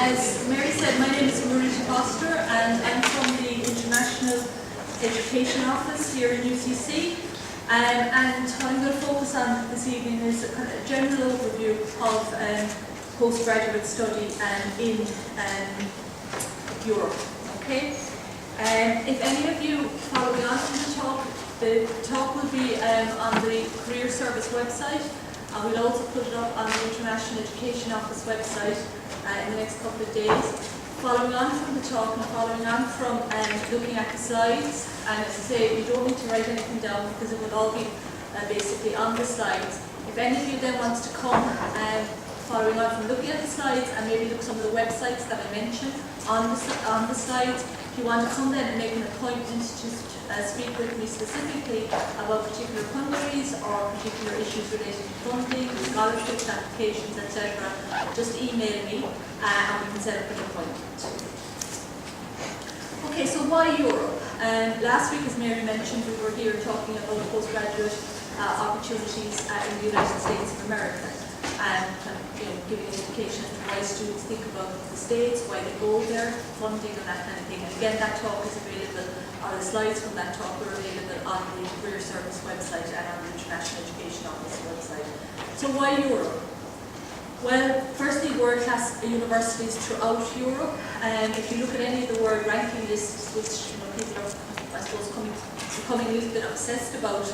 As Mary said, my name is Marita and I'm from the International Education Office here in UCC. And what I'm going to focus on this evening is a kind of general overview of postgraduate study in Europe. Okay? If any of you follow me on from the talk will be on the Career Service website. We'll also put it up on the International Education Office website in the next couple of days. Following on from the talk and following on from looking at the slides, and as I say, you don't need to write anything down because it will all be basically on the slides. If any of you then wants to come following on from looking at the slides and maybe look some of the websites that I mentioned on the slides, if you want to come then and make an appointment to speak with me specifically about particular countries or particular issues related to funding, scholarships, applications, etc., just email me and we can set up an appointment. Okay, so why Europe? Last week, as Mary mentioned, we were here talking about postgraduate opportunities in the United States of America and giving an indication as to why students think about the States, why they go there, funding and that kind of thing. And again, that talk is available, or the slides from that talk are available on the Career Service website and on the International Education Office website. So why Europe? Well, firstly, world-class universities throughout Europe. If you look at any of the world ranking lists, which people are, I suppose, becoming a little bit obsessed about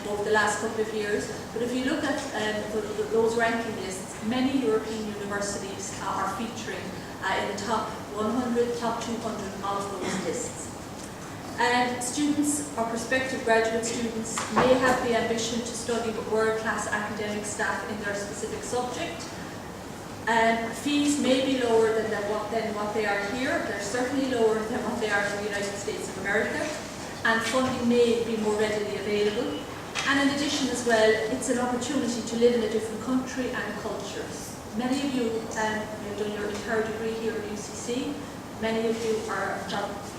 over the last couple of years, but if you look at those ranking lists, many European universities are featuring in the top 100, top 200 of those lists. And students or prospective graduate students may have the ambition to study with world-class academic staff in their specific subject. Fees may be lower than what they are here. They're certainly lower than what they are in the United States of America. And funding may be more readily available. And in addition as well, it's an opportunity to live in a different country and culture. Many of you have done your entire degree here at UCC. Many of you are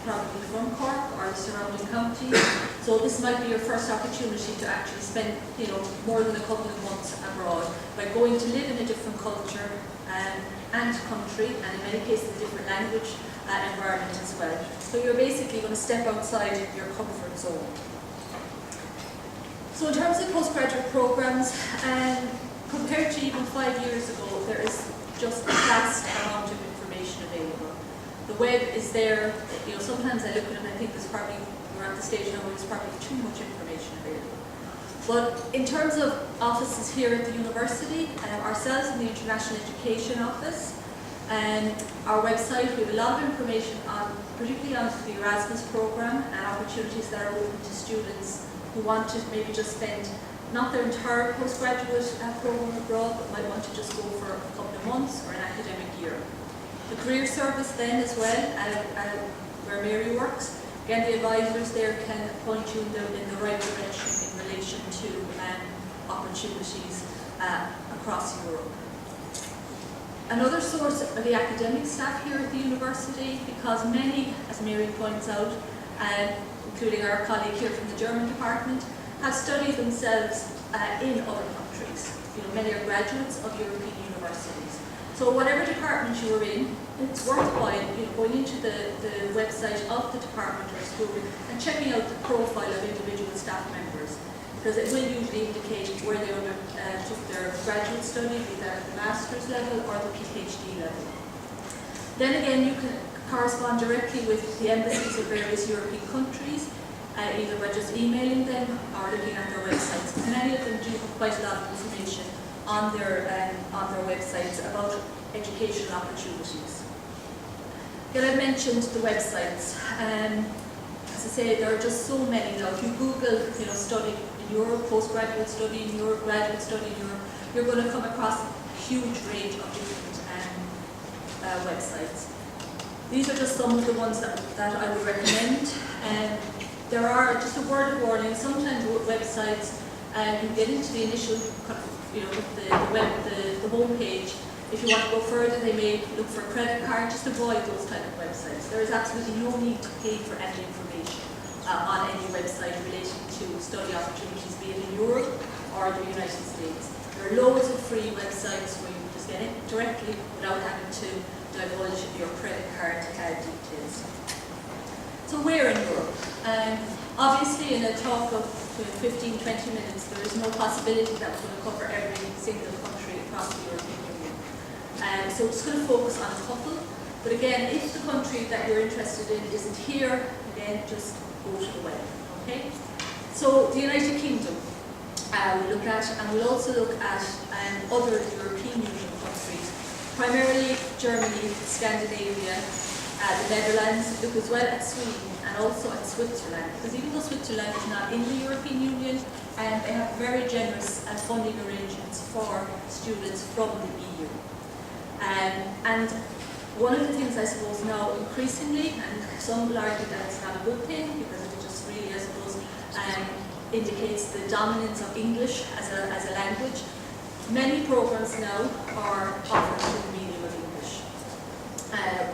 probably from Cork or the surrounding counties. So this might be your first opportunity to actually spend more than a couple of months abroad by going to live in a different culture and country, and in many cases a different language environment as well. So you're basically going to step outside your comfort zone. So in terms of postgraduate programs, compared to even 5 years ago, there is just a vast amount of information available. The web is there. Sometimes I look at it and I think we're at the stage now where there's probably too much information available. But in terms of offices here at the university, ourselves in the International Education Office, our website, we have a lot of information particularly on the Erasmus program and opportunities that are open to students who want to maybe just spend not their entire postgraduate program abroad, but might want to just go for a couple of months or an academic year. The Career Service then as well, where Mary works, again the advisors there can point you in the right direction in relation to opportunities across Europe. Another source are the academic staff here at the university, because many, as Mary points out, including our colleague here from the German department, have studied themselves in other countries. Many are graduates of European universities. So whatever department you are in, it's worthwhile going into the website of the department or school and checking out the profile of individual staff members, because it will usually indicate where they took their graduate study, be that at the master's level or the PhD level. Then again, you can correspond directly with the embassies of various European countries, either by just emailing them or looking at their websites. Many of them do have quite a lot of information on their websites about educational opportunities. Again, I mentioned the websites. As I say, there are just so many now. If you Google, study in Europe, postgraduate study in Europe, graduate study in Europe, you're going to come across a huge range of different websites. These are just some of the ones that I would recommend. There are, just a word of warning, sometimes websites, you get into the initial, the home page. If you want to go further, they may look for a credit card. Just avoid those type of websites. There is absolutely no need to pay for any information on any website relating to study opportunities, be it in Europe or the United States. There are loads of free websites where you can just get it directly without having to divulge your credit card details. So where in Europe? Obviously in a talk of 15-20 minutes there is no possibility that we're going to cover every single country across the European Union. So we're just going to focus on a couple. But again, if the country that you're interested in isn't here, again, just go to the web. Okay? So the United Kingdom we'll look at, and we'll also look at other European Union countries, primarily Germany, Scandinavia, the Netherlands, look as well at Sweden and also at Switzerland, because even though Switzerland is not in the European Union, they have very generous funding arrangements for students from the EU. And one of the things I suppose now increasingly, and some will argue that it's not a good thing because it just really, I suppose, indicates the dominance of English as a language. Many programs now are offered through the medium of English,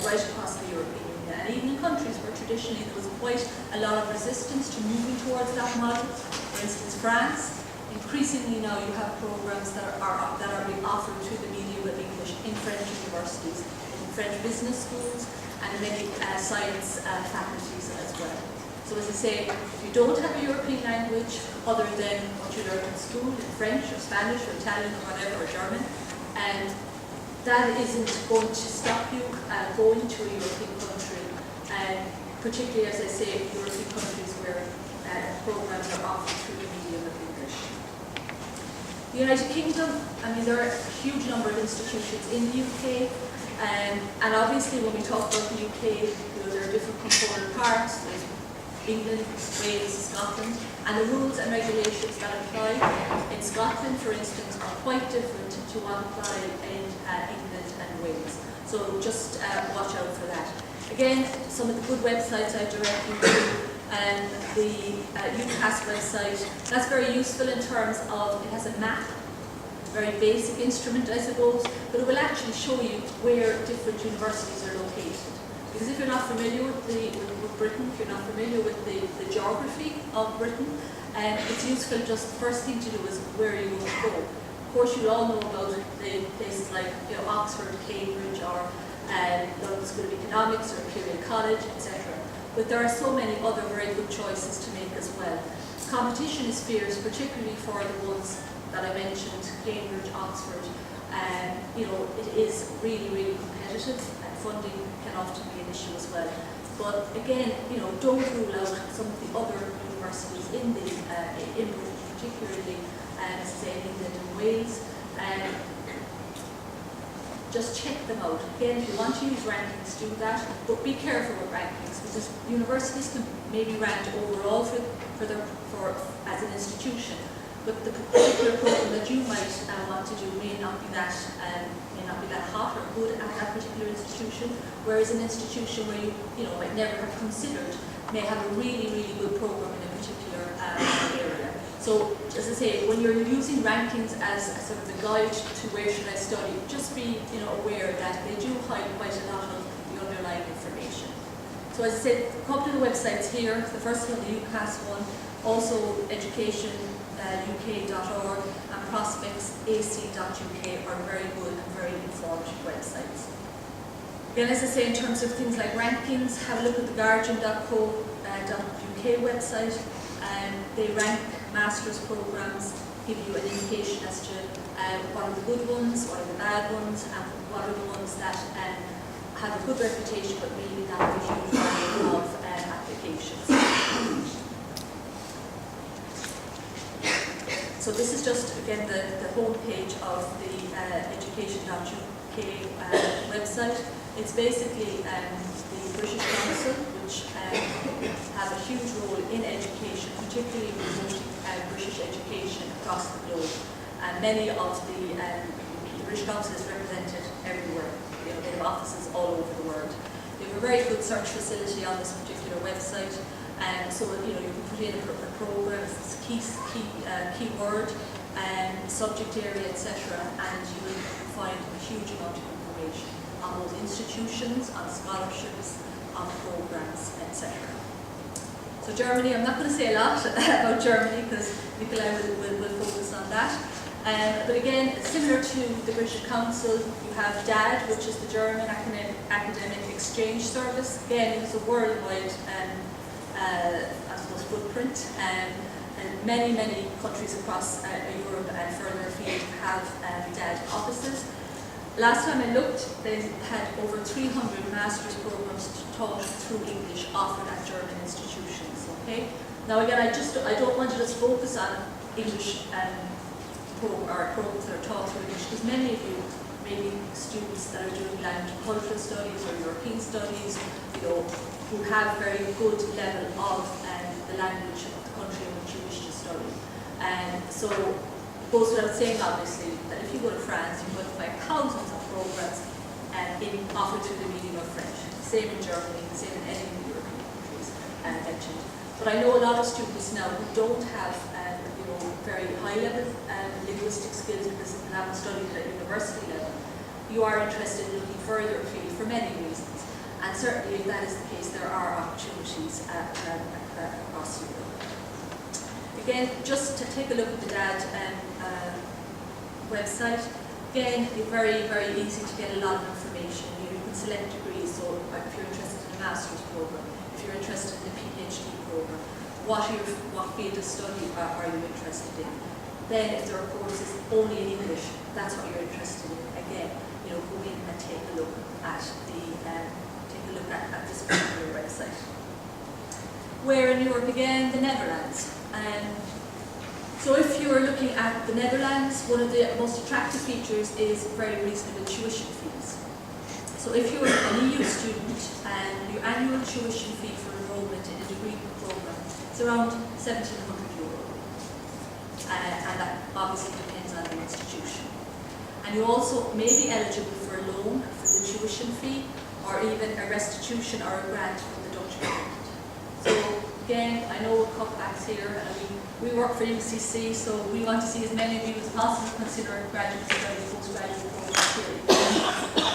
right across the European Union, and even in countries where traditionally there was quite a lot of resistance to moving towards that model. For instance, France. Increasingly now you have programs that are being offered through the medium of English in French universities, in French business schools, and many science faculties as well. So as I say, if you don't have a European language other than what you learn in school, in French or Spanish or Italian or whatever, or German, and that isn't going to stop you going to a European country, and particularly, as I say, European countries where programs are offered through the medium of English. The United Kingdom, I mean, there are a huge number of institutions in the UK, and obviously when we talk about the UK, there are different component parts. There's England, Wales, Scotland, and the rules and regulations that apply in Scotland, for instance, are quite different to what apply in England and Wales. So just watch out for that. Again, some of the good websites I direct you to, the UCAS website, that's very useful in terms of, it has a map, very basic instrument I suppose, but it will actually show you where different universities are located. Because if you're not familiar with Britain, if you're not familiar with the geography of Britain, it's useful, just the first thing to do is where are you going to go. Of course, you all know about the places like Oxford, Cambridge, or London School of Economics, or Imperial College, etc. But there are so many other very good choices to make as well. Competition is fierce, particularly for the ones that I mentioned, Cambridge, Oxford. It is really, really competitive, and funding can often be an issue as well. But again, don't rule out some of the other universities in Britain, particularly, as I say, in England and Wales. Just check them out. Again, if you want to use rankings, do that, but be careful with rankings, because universities can maybe rank overall as an institution, but the particular program that you might want to do may not be that hot or good at that particular institution, whereas an institution where you might never have considered may have a really, really good program in a particular area. So, as I say, when you're using rankings as a sort of the guide to where should I study, just be aware that they do hide quite a lot of the underlying information. So, as I said, a couple of the websites here. The first one, the UCAS one, also education.uk.org and prospectsac.uk are very good and very informative websites. Again, as I say, in terms of things like rankings, have a look at the guardian.co.uk website. They rank master's programs, give you an indication as to what are the good ones, what are the bad ones, and what are the ones that have a good reputation but maybe not a huge volume of applications. So this is just, again, the home page of the education.uk website. It's basically the British Council, which have a huge role in education, particularly promoting British education across the globe. And many of the British Council is represented everywhere. They have offices all over the world. They have a very good search facility on this particular website. So you can put in a program, keyword, subject area, etc., and you will find a huge amount of information on those institutions, on scholarships, on programs, etc. So Germany, I'm not going to say a lot about Germany because Nikolai will focus on that. But again, similar to the British Council, you have DAD, which is the German Academic Exchange Service. Again, it is a worldwide I suppose, footprint, and many countries across Europe and further afield have DAD offices. Last time I looked, they had over 300 master's programs taught through English offered at German institutions. Okay. Now again, I don't want to just focus on English programs that are taught through English, because many of you may be students that are doing language and cultural studies or European studies, who have very good level of the language of the country in which you wish to study. And so it goes without saying, obviously, that if you go to France, you're going to find thousands of programs offered through the medium of French. Same in Germany, same in any of the European countries mentioned. But I know a lot of students now who don't have very high level linguistic skills because they haven't studied at university level. You are interested in looking further afield for many reasons. And certainly if that is the case, there are opportunities across Europe. Again, just to take a look at the DAD website. Again, it's very easy to get a lot of information. You can select degrees, so if you're interested in a master's program, if you're interested in a PhD program, what field of study are you interested in? Then if there are courses only in English, that's what you're interested in. Again, go in and take a look at this particular website. Where in Europe again? The Netherlands. So if you're looking at the Netherlands, one of the most attractive features is very reasonable tuition fees. So if you're an EU student and your annual tuition fee for enrollment in a degree program is around €1,700. And that obviously depends on the institution. And you also may be eligible for a loan for the tuition fee, or even a restitution or a grant from the Dutch government. So again, I know cutbacks here, and we work for UCC, so we want to see as many of you as possible consider graduate studies, postgraduate programs here.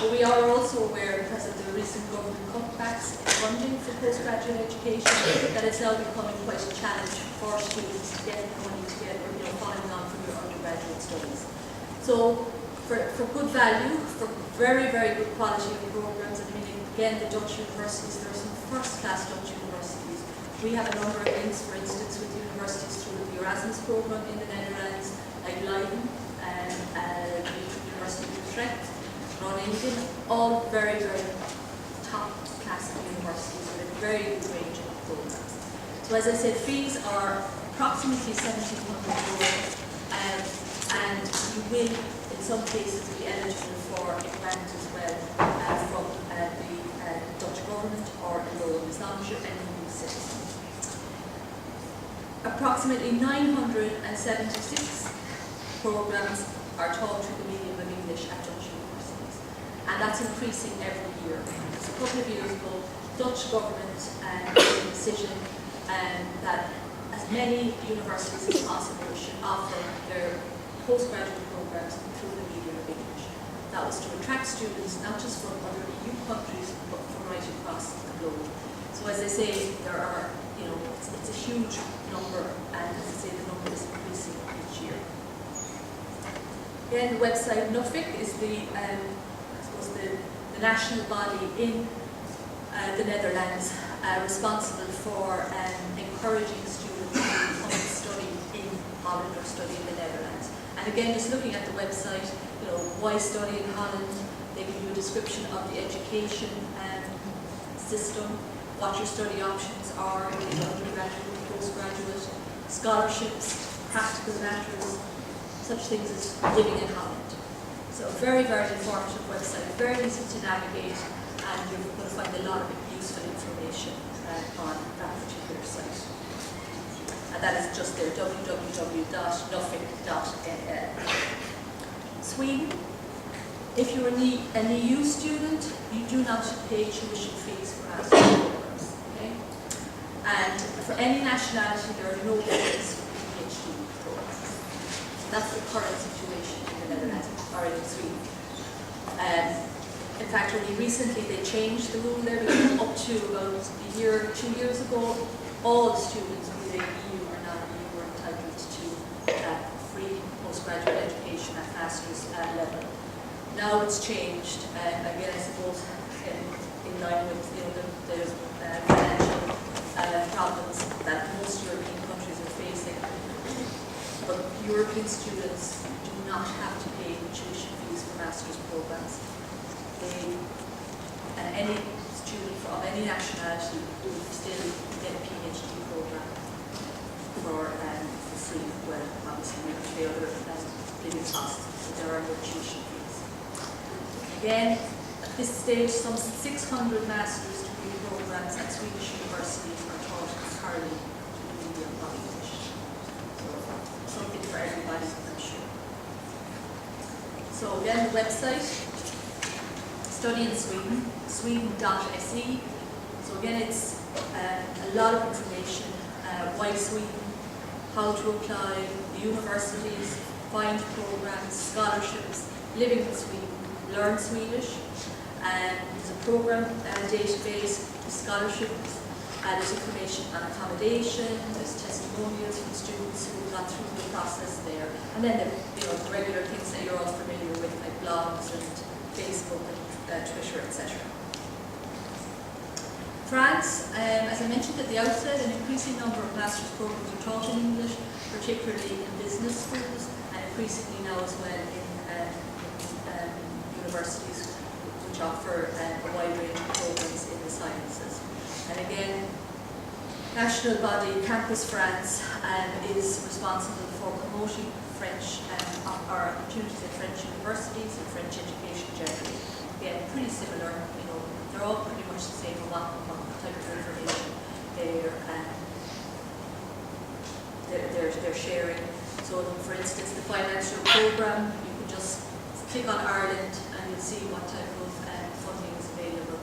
But we are also aware, because of the recent government cutbacks in funding for postgraduate education, that it's now becoming quite a challenge for students to get money together, following on from your undergraduate studies. So for good value, for very good quality of programs, and again, the Dutch universities, there are some first-class Dutch universities. We have a number of links, for instance, with universities through the Erasmus program in the Netherlands, like Leiden and the University of Utrecht, Groningen, all very top-class universities with a very good range of programs. So as I said, fees are approximately €1,700, and you will, in some cases, be eligible for a grant as well from the Dutch government or a loan, as long as you're an EU citizen. Approximately 976 programs are taught through the medium of English at Dutch universities, and that's increasing every year. Just a couple of years ago, Dutch government made a decision that as many universities as possible should offer their postgraduate programs through the medium of English. That was to attract students not just from other EU countries, but from right across the globe. So as I say, there are, it's a huge number, and as I say, the number is increasing each year. Again, the website NUFIC is the national body in the Netherlands responsible for encouraging students to come and study in Holland or study in the Netherlands. And again, just looking at the website, why study in Holland? They give you a description of the education system, what your study options are, undergraduate, postgraduate, scholarships, practical matters, such things as living in Holland. So very informative website, very easy to navigate, and you're going to find a lot of useful information on that particular site. And that is just there, www.nufic.nl. Sweden. If you're an EU student, you do not pay tuition fees for master's programs. Okay? And for any nationality, there are no fees for PhD programs. That's the current situation in the Netherlands, or in Sweden. In fact, only recently they changed the rule there, because up to about a year, 2 years ago, all students, whether EU or non-EU, were entitled to free postgraduate postgraduate education at master's level. Now it's changed, again I suppose in line with the financial problems that most European countries are facing. But European students do not have to pay tuition fees for master's programs. Any student of any nationality will still get a PhD program for free. Well, obviously we have to pay other living costs, but there are no tuition fees. Again, at this stage, some 600 master's degree programs at Swedish universities are taught entirely to the medium of English. So something for everybody, I'm sure. So again, the website, Study in Sweden, sweden.se. So again, it's a lot of information. Why Sweden, how to apply, the universities, find programs, scholarships, living in Sweden, learn Swedish. And there's a program database, scholarships, there's information on accommodation, there's testimonials from students who got through the process there. And then the regular things that you're all familiar with, like blogs and Facebook and Twitter, etc. France, as I mentioned at the outset, an increasing number of master's programs are taught in English, particularly in business schools, and increasingly now as well in universities which offer a wide range of programs in the sciences. And again, national body Campus France is responsible for promoting French or opportunities at French universities and French education generally. Again, pretty similar, they're all pretty much the same on what type of information they're sharing. So for instance, the financial program, you can just click on Ireland and you'll see what type of funding is available.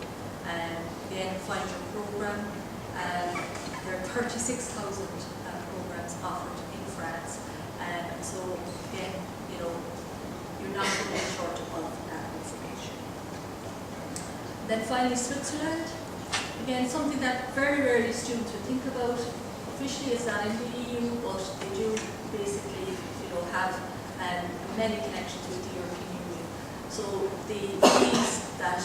Again, find your program. There are 36,000 programs offered in France. So again, you're not going to be short of information. Then finally, Switzerland. Again, something that very rarely students would think about. Officially, it's not in the EU, but they do basically, have many connections with the European Union. So the fees that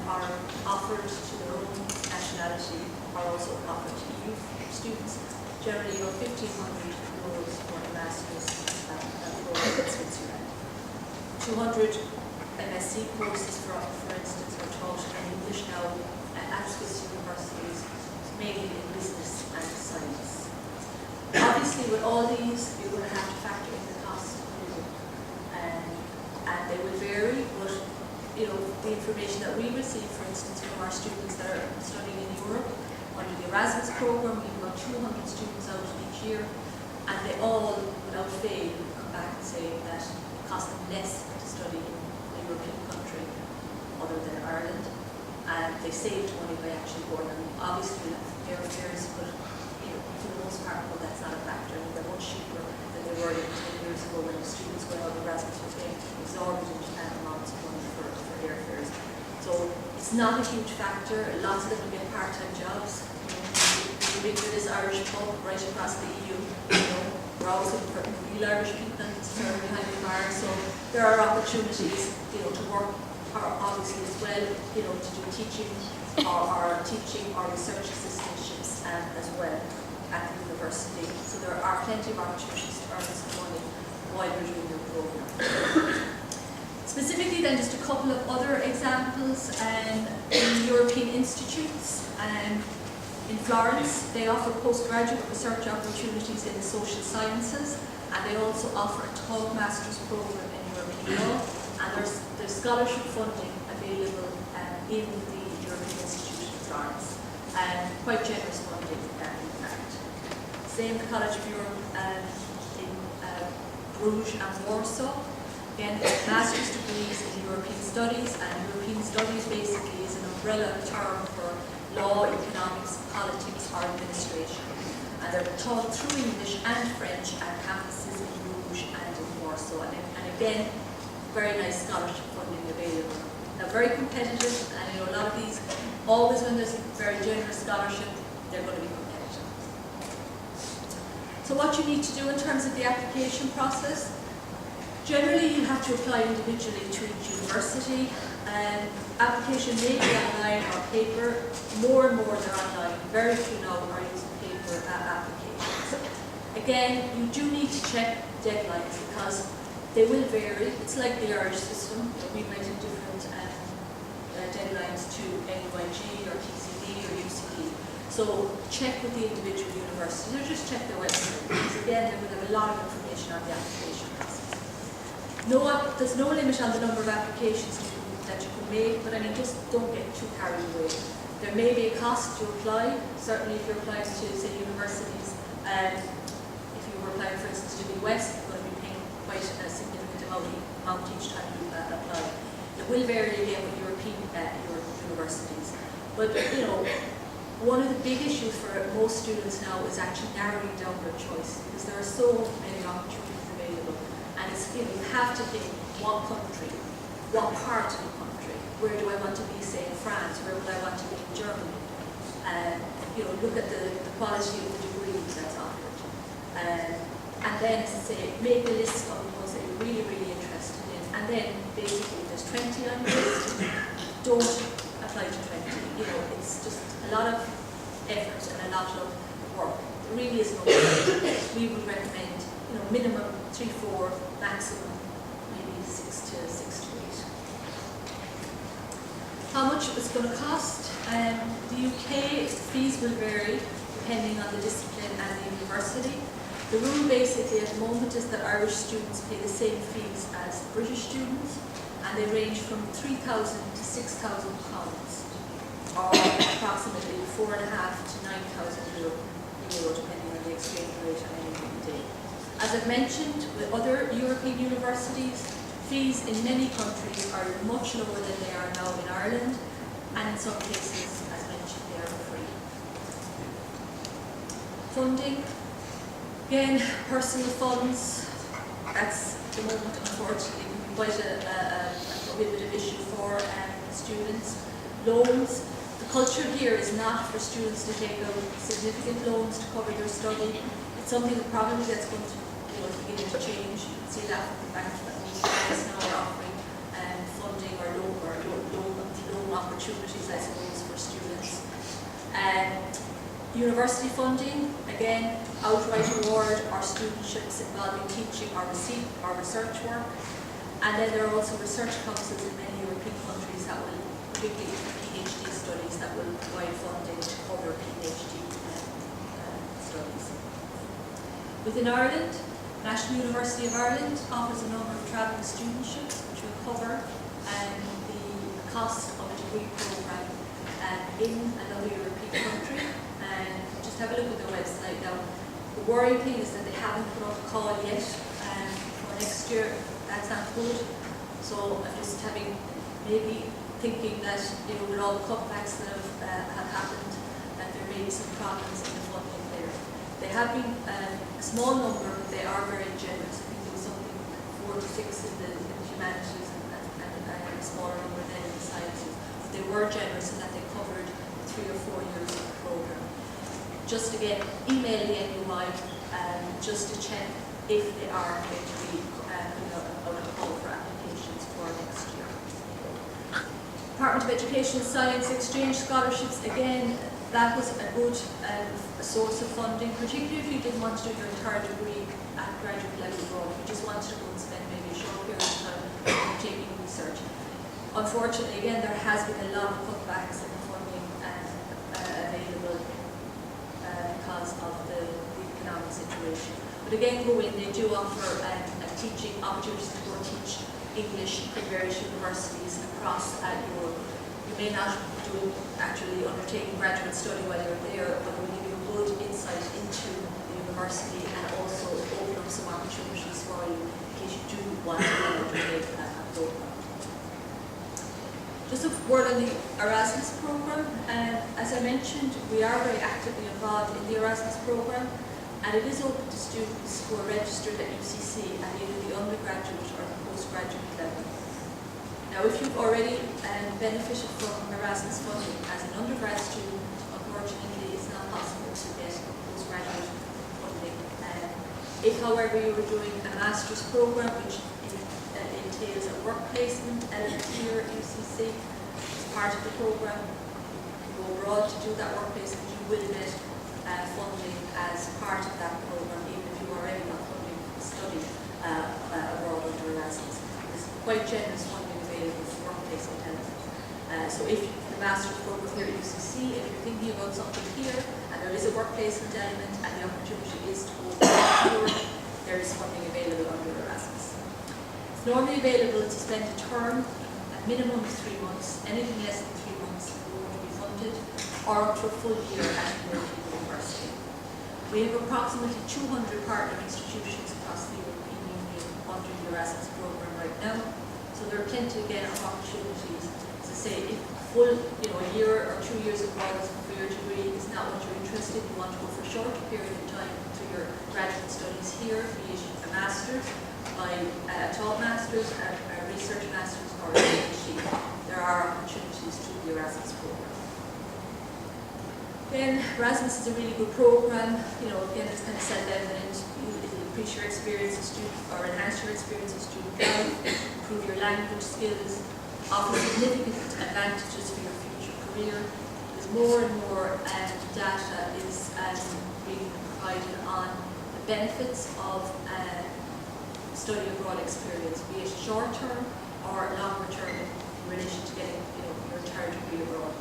are offered to their own nationality are also offered to EU students. Generally, €1,500 for a master's program in Switzerland. 200 MSc courses, for instance, are taught in English now at Swiss universities, mainly in business and science. Obviously, with all these, you're going to have to factor in the cost of living, and they will vary. But the information that we receive, for instance, from our students that are studying in Europe under the Erasmus program, we've got 200 students out each year, and they all, without fail, come back and say that it costs them less to study in a European country other than Ireland, and they saved money by actually going. And obviously, there are fares, but for the most part, well, that's not a factor. They're much cheaper than they were 10 years ago when the students went out of Erasmus were paying exorbitant amounts of money for airfares. So it's not a huge factor. Lots of them will get part-time jobs. You read through this Irish pub right across the EU. We're always looking for real Irish people to serve behind the bar. So there are opportunities, to work, or obviously as well, to do teaching or teaching or research assistantships as well at the university. So there are plenty of opportunities to earn some money while you're doing your program. Specifically then, just a couple of other examples. In European institutes in Florence, they offer postgraduate research opportunities in the social sciences, and they also offer a 12 master's program in European law, and there's scholarship funding available in the European Institute in Florence, and quite generous funding in fact. Same the College of Europe in Bruges and Warsaw. Again, master's degrees in European Studies, and European Studies basically is an umbrella term for law, economics, politics, or administration. And they're taught through English and French at campuses in Bruges and in Warsaw. And again, very nice scholarship funding available. Now, very competitive, and a lot of these, always when there's a very generous scholarship, they're going to be competitive. So what you need to do in terms of the application process, Generally, you have to apply individually to each university. Application may be online or paper. More and more they're online. Very few now are using paper applications. Again, you do need to check deadlines because they will vary. It's like the Irish system. We might have different deadlines to NYG or TCD or UCD. So check with the individual universities or just check their website because again, they will have a lot of information on the application process. There's no limit on the number of applications that you can make, but I mean, just don't get too carried away. There may be a cost to apply. Certainly, if you're applying to, say, universities, if you were applying, for instance, to the West, you're going to be paying quite a significant amount each time you apply. It will vary again with European universities, but you know, one of the big issues for most students now is actually narrowing down their choice because there are so many opportunities available, and it's you have to think what country, what part of the country, where do I want to be, say in France, where would I want to be in Germany, look at the quality of the degree that's offered, and then as I say, make a list of the ones that you're really, really interested in, and then basically if there's 20 on your list, don't apply to 20. It's just a lot of effort and a lot of work. There really is no way. We would recommend, minimum 3, 4, maximum maybe 6 to 8. How much it's going to cost? The UK fees will vary depending on the discipline and the university. The rule basically at the moment is that Irish students pay the same fees as British students, and they range from £3,000 to £6,000, or approximately €4,500 to €9,000, depending on the exchange rate on any given day. As I've mentioned, with other European universities, fees in many countries are much lower than they are now in Ireland, and in some cases, as mentioned, they are free. Funding, again, personal funds, that's the moment, unfortunately, quite a prohibitive issue for students. Loans, the culture here is not for students to take out significant loans to cover their study. It's something that probably that's going to begin to change. You can see that from the fact that most banks now are offering funding or loan opportunities, I suppose, for students. University funding, again, outright award or studentships involving teaching or research work. And then there are also research councils in many European countries that will, particularly for PhD studies, that will provide funding to cover PhD studies. Within Ireland, National University of Ireland offers a number of travelling studentships which will cover the cost of a degree programme in another European country. And just have a look at their website now. The worrying thing is that they haven't put up a call yet for next year. That sounds good. So I'm just maybe thinking that with all the cutbacks that have happened, that there may be some problems in the funding there. They have been a small number, but they are very generous. I think there was something 4 to 6 in the humanities and a smaller number then in the sciences. But they were generous in that they covered 3 or 4 years of the program. Just again, email the NUI just to check if they are going to be putting out a call for applications for next year. Department of Education Science Exchange Scholarships, again, that was a good source of funding, particularly if you didn't want to do your entire degree at graduate level abroad. You just wanted to go and spend maybe a short period of time taking research. Unfortunately, again, there has been a lot of cutbacks in the funding available because of the economic situation. But again, go in, they do offer teaching opportunities to go teach English in various universities across Europe. You may not actually undertaking graduate study while you're there, but it will give you a good insight into the university and also open up some opportunities for you in case you do want to undertake a program. Just a word on the Erasmus program. As I mentioned, we are very actively involved in the Erasmus program, and it is open to students who are registered at UCC at either the undergraduate or the postgraduate level. Now, if you've already benefited from Erasmus funding as an undergrad student, unfortunately it's not possible to get postgraduate funding If, however, you were doing a master's program, which entails a work placement element here at UCC, as part of the program, you go abroad to do that work placement, you will get funding as part of that program, even if you already got funding to study abroad under Erasmus. There's quite generous funding available for work placement elements. So if the master's program here at UCC, if you're thinking about something here, and there is a work placement element, and the opportunity is to go to Europe, there is funding available under Erasmus. It's normally available to spend a term, a minimum of 3 months. Anything less than 3 months will be funded, or up to a full year at a European university. We have approximately 200 partner institutions across the European Union under the Erasmus program right now, so there are plenty again of opportunities to say if full, a year or 2 years abroad for your degree is not what you're interested in, you want to go for a short period of time to your graduate studies here, be it a master's, a taught master's, a research master's, or a PhD. There are opportunities through the Erasmus program. Then Erasmus is a really good program. Again, it's kind of self-evident. It'll increase your experience as student, or enhance your experience as student life, improve your language skills, offer significant advantages for your future career. There's more and more data is being provided on the benefits of study abroad experience, be it short term or longer term in relation to getting your entire degree abroad.